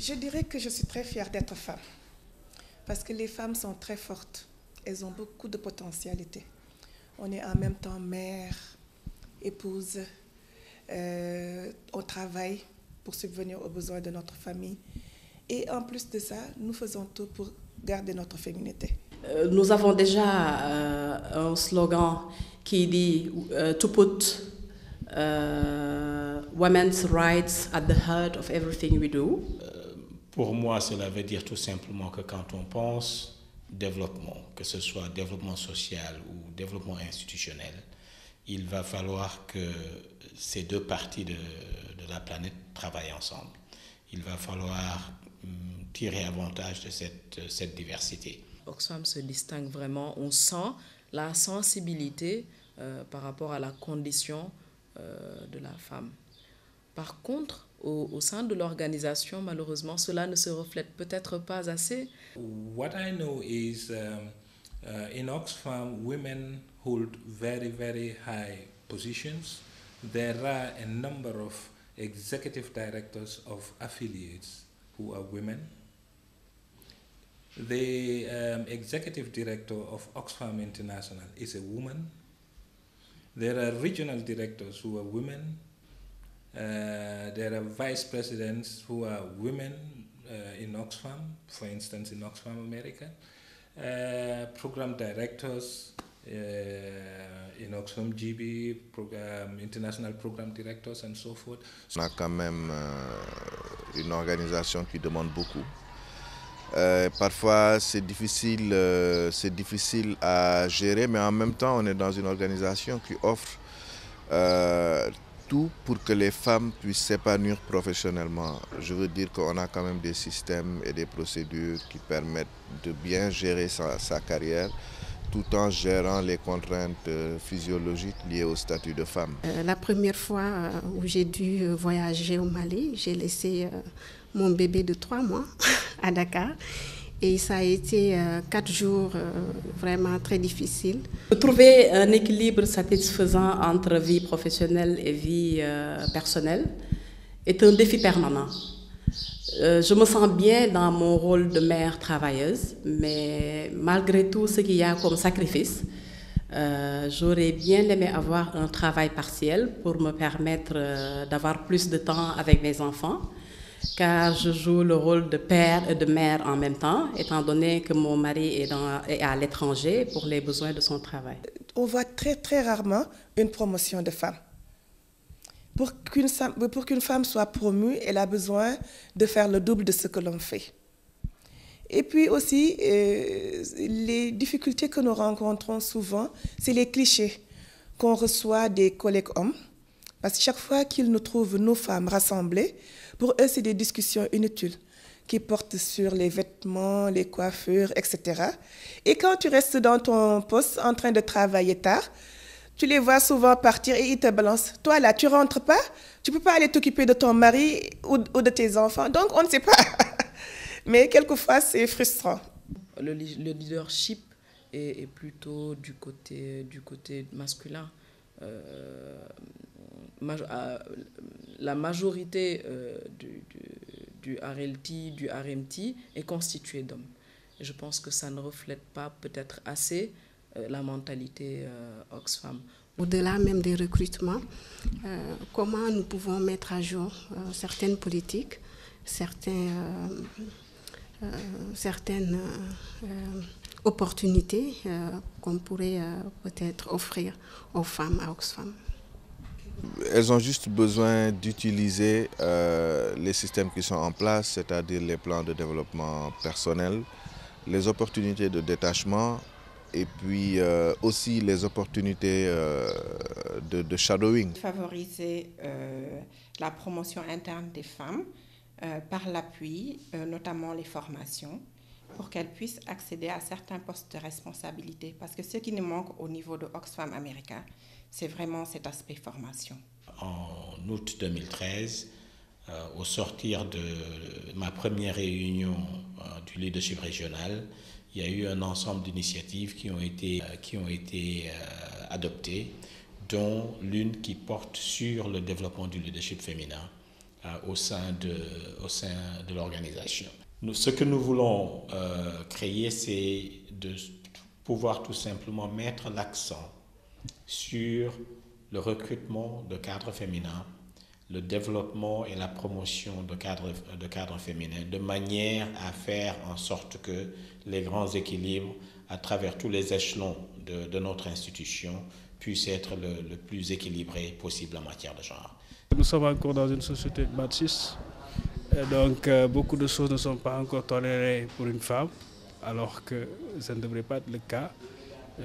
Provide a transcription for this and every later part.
Je dirais que je suis très fière d'être femme. Parce que les femmes sont très fortes. Elles ont beaucoup de potentialité. On est en même temps mère, épouse. On travaille pour subvenir aux besoins de notre famille. Et en plus de ça, nous faisons tout pour garder notre féminité. Nous avons déjà un slogan qui dit to put women's rights at the heart of everything we do. Pour moi, cela veut dire tout simplement que quand on pense développement, que ce soit développement social ou développement institutionnel, il va falloir que ces deux parties de la planète travaillent ensemble. Il va falloir tirer avantage de cette diversité. Oxfam se distingue vraiment, on sent la sensibilité par rapport à la condition de la femme. Par contre, au sein de l'organisation, malheureusement, cela ne se reflète peut-être pas assez. What I know is in Oxfam, women hold very, very high positions. There are a number of executive directors of affiliates who are women. The executive director of Oxfam International is a woman. There are regional directors who are women. There are vice presidents who are women in Oxfam, for instance, in Oxfam America. Program directors in Oxfam GB, international program directors and so forth. On a quand même une organisation qui demande beaucoup. Parfois c'est difficile à gérer, mais en même temps on est dans une organisation qui offre tout pour que les femmes puissent s'épanouir professionnellement. Je veux dire qu'on a quand même des systèmes et des procédures qui permettent de bien gérer sa carrière tout en gérant les contraintes physiologiques liées au statut de femme. La première fois où j'ai dû voyager au Mali, j'ai laissé mon bébé de 3 mois à Dakar. Et ça a été 4 jours vraiment très difficiles. Trouver un équilibre satisfaisant entre vie professionnelle et vie personnelle est un défi permanent. Je me sens bien dans mon rôle de mère travailleuse, mais malgré tout ce qu'il y a comme sacrifice, j'aurais bien aimé avoir un travail partiel pour me permettre d'avoir plus de temps avec mes enfants, car je joue le rôle de père et de mère en même temps, étant donné que mon mari est à l'étranger pour les besoins de son travail. On voit très très rarement une promotion de femmes. Pour qu'une femme soit promue, elle a besoin de faire le double de ce que l'on fait. Et puis aussi, les difficultés que nous rencontrons souvent, c'est les clichés qu'on reçoit des collègues hommes. Parce que chaque fois qu'ils nous trouvent, nos femmes rassemblées, pour eux, c'est des discussions inutiles qui portent sur les vêtements, les coiffures, etc. Et quand tu restes dans ton poste en train de travailler tard, tu les vois souvent partir et ils te balancent. Toi, là, tu ne rentres pas, tu ne peux pas aller t'occuper de ton mari ou de tes enfants. Donc, on ne sait pas. Mais quelquefois, c'est frustrant. Le leadership est plutôt du côté masculin. La majorité du RLT, du RMT est constituée d'hommes. Je pense que ça ne reflète pas peut-être assez la mentalité Oxfam. Au-delà même des recrutements, comment nous pouvons mettre à jour certaines politiques, certaines opportunités qu'on pourrait peut-être offrir aux femmes à Oxfam. Elles ont juste besoin d'utiliser les systèmes qui sont en place, c'est-à-dire les plans de développement personnel, les opportunités de détachement et puis aussi les opportunités de shadowing. Favoriser la promotion interne des femmes par l'appui, notamment les formations, pour qu'elles puissent accéder à certains postes de responsabilité. Parce que ce qui nous manque au niveau de Oxfam America, c'est vraiment cet aspect formation. En août 2013, au sortir de ma première réunion du leadership régional, il y a eu un ensemble d'initiatives qui ont été adoptées, dont l'une qui porte sur le développement du leadership féminin au sein de l'organisation. Ce que nous voulons créer, c'est de pouvoir tout simplement mettre l'accent sur le recrutement de cadres féminins, le développement et la promotion de cadres féminins, de manière à faire en sorte que les grands équilibres à travers tous les échelons de notre institution puissent être le plus équilibrés possible en matière de genre. Nous sommes encore dans une société machiste, donc beaucoup de choses ne sont pas encore tolérées pour une femme, alors que ça ne devrait pas être le cas.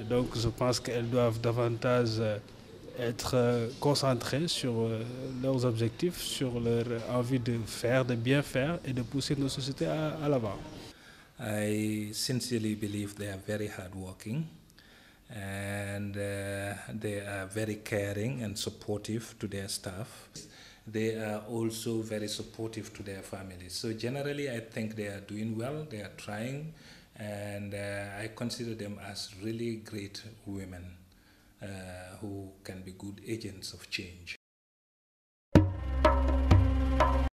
Donc je pense qu'elles doivent davantage être concentrées sur leurs objectifs, sur leur envie de faire, de bien faire et de pousser nos sociétés à l'avant. I sincerely believe they are very hardworking and they are very caring and supportive to their staff. They are also very supportive to their families. So generally I think they are doing well, they are trying, and I consider them as really great women who can be good agents of change.